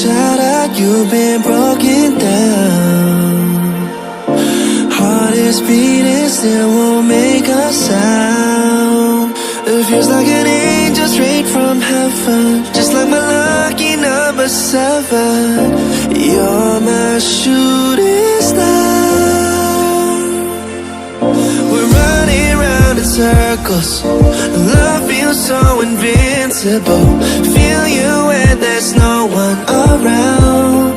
shattered, you've been broken down. Heart is beating, still won't make a sound. It feels like an angel straight from heaven, just like my lucky number 7. You're my shooting star. We're running round in circles, love feels so invincible. Feel you when there's no one around.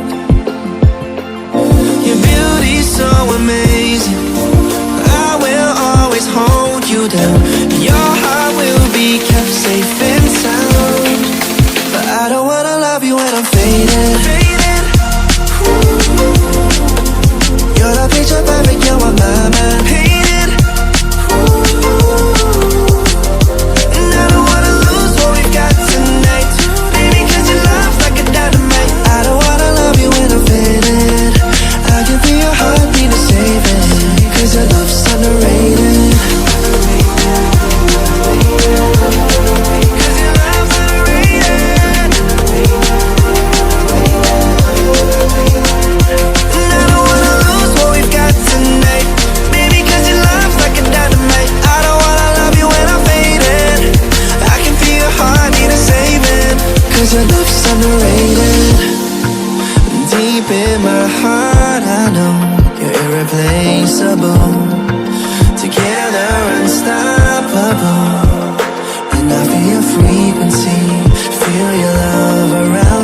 Your beauty's so amazing, I will always hold you down. Your heart will be kept safe and sound. But I don't wanna love you when I'm faded. You're the picture perfect, you're on my mind. Painted. And I don't wanna lose what we've got tonight, baby, cause your love's like a dynamite. I don't wanna love you when I'm faded. I can feel your heartbeat to save it, cause your love's underrated. Cause your love's underrated. And I don't wanna lose what we've got tonight, baby, cause your love's like a dynamite. I don't wanna love you when I'm faded. I can feel your heartbeat to save it, cause your love's underrated. Deep in my heart, I know you're irreplaceable. Together, unstoppable. And I feel your frequency, feel your love around